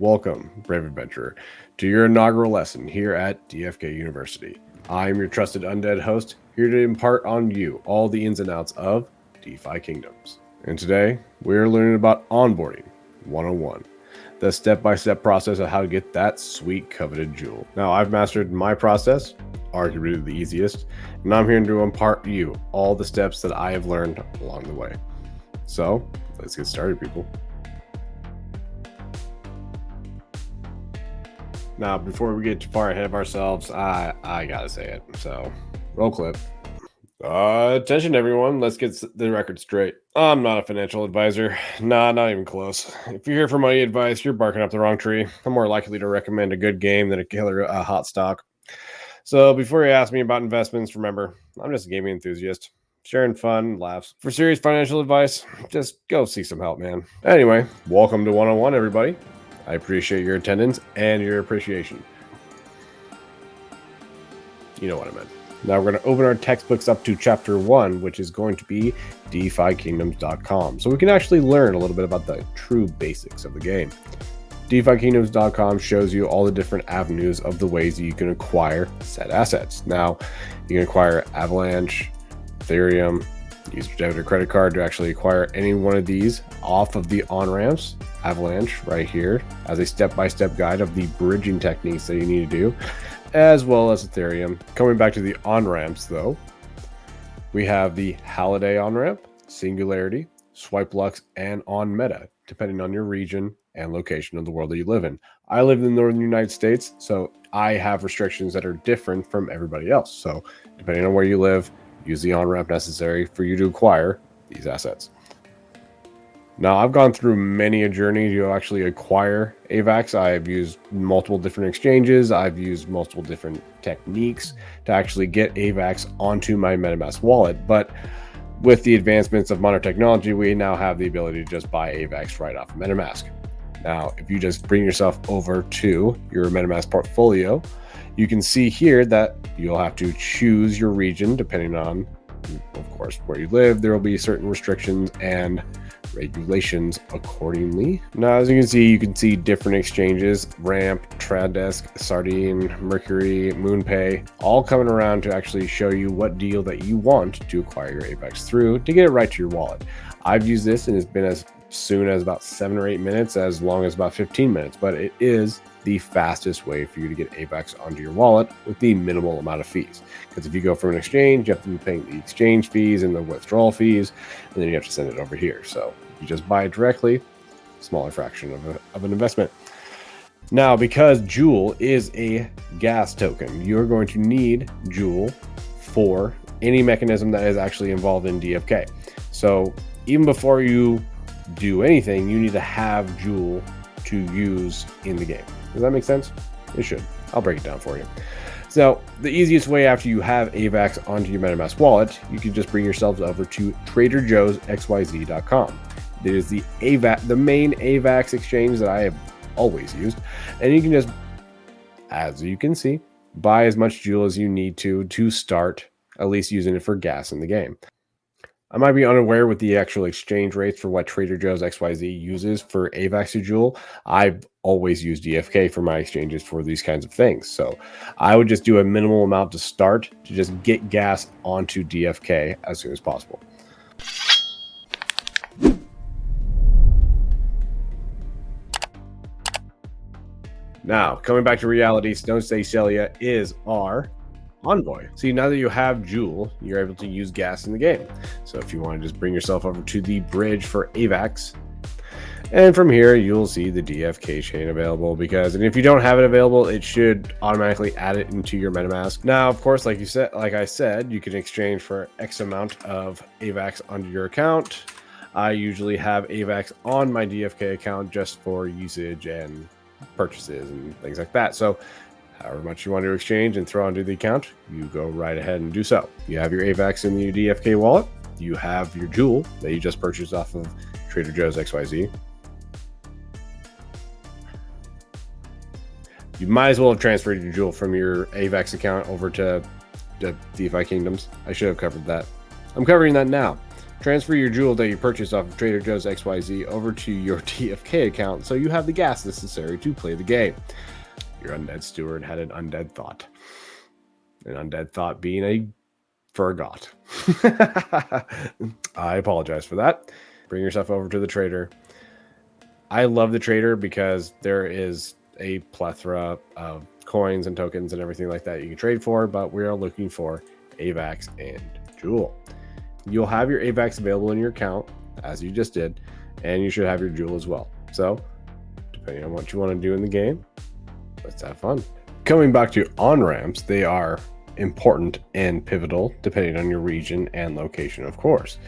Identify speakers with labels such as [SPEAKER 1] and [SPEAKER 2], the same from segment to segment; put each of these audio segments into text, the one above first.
[SPEAKER 1] Welcome, brave adventurer, to your inaugural lesson here at DFK University. I am your trusted undead host, here to impart on you all the ins and outs of Defi Kingdoms. And today, we're learning about onboarding 101, the step-by-step process of how to get that sweet coveted jewel. Now, I've mastered my process, arguably the easiest, and I'm here to impart you all the steps that I have learned along the way. So, let's get started, people. Now, before we get too far ahead of ourselves, I gotta say it. So, roll clip. Attention, everyone. Let's get the record straight. I'm not a financial advisor. Nah, not even close. If you're here for money advice, you're barking up the wrong tree. I'm more likely to recommend a good game than a killer hot stock. So, before you ask me about investments, remember, I'm just a gaming enthusiast. Sharing fun, laughs. For serious financial advice, just go seek some help, man. Anyway, welcome to 101, everybody. I appreciate your attendance and your appreciation. You know what I meant. Now we're going to open our textbooks up to chapter 1, which is going to be DefiKingdoms.com. So we can actually learn a little bit about the true basics of the game. DefiKingdoms.com shows you all the different avenues of the ways that you can acquire said assets. Now, you can acquire Avalanche, Ethereum, use your debit or credit card to actually acquire any one of these off of the on-ramps. Avalanche right here as a step-by-step guide of the bridging techniques that you need to do, as well as Ethereum. Coming back to the on-ramps though, we have the Holiday on-ramp, Singularity, Swipe Lux, and on Meta, depending on your region and location of the world that you live in. I live in the northern United States, so I have restrictions that are different from everybody else. So depending on where you live, use the on-ramp necessary for you to acquire these assets. Now, I've gone through many a journey to actually acquire AVAX. I've used multiple different exchanges. I've used multiple different techniques to actually get AVAX onto my MetaMask wallet. But with the advancements of modern technology, we now have the ability to just buy AVAX right off of MetaMask. Now, if you just bring yourself over to your MetaMask portfolio, you can see here that you'll have to choose your region depending on, of course, where you live. There will be certain restrictions and regulations accordingly. Now, as you can see different exchanges: Ramp, Tradesk, Sardine, Mercury, MoonPay, all coming around to actually show you what deal that you want to acquire your AVAX through to get it right to your wallet. I've used this and it's been as soon as about 7 or 8 minutes, as long as about 15 minutes, but it is the fastest way for you to get AVAX onto your wallet with the minimal amount of fees. Because if you go from an exchange, you have to be paying the exchange fees and the withdrawal fees, and then you have to send it over here. So if you just buy it directly, smaller fraction of an investment. Now, because Jewel is a gas token, you're going to need Jewel for any mechanism that is actually involved in DFK. So even before you do anything, you need to have Jewel to use in the game. Does that make sense? It should. I'll break it down for you. So the easiest way after you have AVAX onto your MetaMask wallet, you can just bring yourselves over to TraderJoe'sXYZ.com. It is the main AVAX exchange that I have always used. And you can just, as you can see, buy as much Jewel as you need to start at least using it for gas in the game. I might be unaware with the actual exchange rates for what Trader Joe's XYZ uses for AVAX to Jewel. I've always used DFK for my exchanges for these kinds of things. So I would just do a minimal amount to start to just get gas onto DFK as soon as possible. Now, coming back to reality, Stone State Celia is our Envoy. See, now that you have Jewel, you're able to use gas in the game. So if you want to just bring yourself over to the bridge for AVAX, and from here you'll see the DFK chain available, and if you don't have it available, it should automatically add it into your MetaMask. Now, of course, like I said, you can exchange for X amount of AVAX onto your account. I usually have AVAX on my DFK account just for usage and purchases and things like that. So however much you want to exchange and throw onto the account, you go right ahead and do so. You have your AVAX in the DFK wallet. You have your Jewel that you just purchased off of Trader Joe's XYZ. You might as well have transferred your Jewel from your AVAX account over to DeFi Kingdoms. I should have covered that. I'm covering that now. Transfer your jewel that you purchased off of Trader Joe's XYZ over to your DFK account so you have the gas necessary to play the game. Your undead steward had an undead thought. An undead thought being a forgot. I apologize for that. Bring yourself over to the trader. I love the trader because there is a plethora of coins and tokens and everything like that you can trade for, but we are looking for AVAX and Jewel. You'll have your AVAX available in your account, as you just did, and you should have your Jewel as well. So, depending on what you want to do in the game, let's have fun. Coming back to on-ramps, they are important and pivotal depending on your region and location, of course.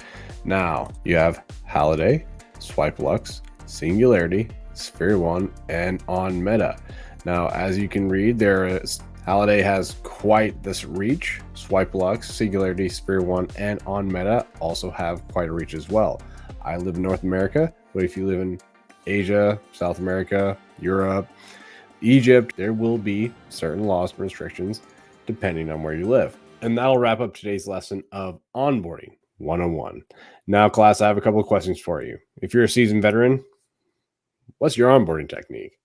[SPEAKER 1] Now, you have Halliday, Swipe Lux, Singularity, Sphere 1, and On Meta. Now, as you can read, Halliday has quite this reach. Swipe Lux, Singularity, Sphere 1, and On Meta also have quite a reach as well. I live in North America, but if you live in Asia, South America, Europe, Egypt, there will be certain laws and restrictions depending on where you live. And that'll wrap up today's lesson of Onboarding 101. Now, class, I have a couple of questions for you. If you're a seasoned veteran, what's your onboarding technique?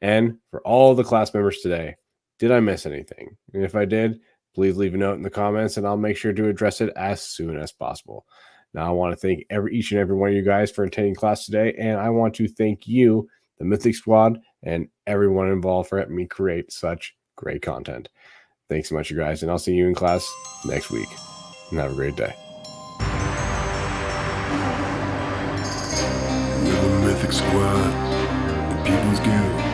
[SPEAKER 1] And for all the class members today, did I miss anything? And if I did, please leave a note in the comments and I'll make sure to address it as soon as possible. Now, I want to thank each and every one of you guys for attending class today. And I want to thank you, the Mythic Squad, and everyone involved for helping me create such great content. Thanks so much, you guys. And I'll see you in class next week. And have a great day.
[SPEAKER 2] We're the Mythic Squad, the People's Guild.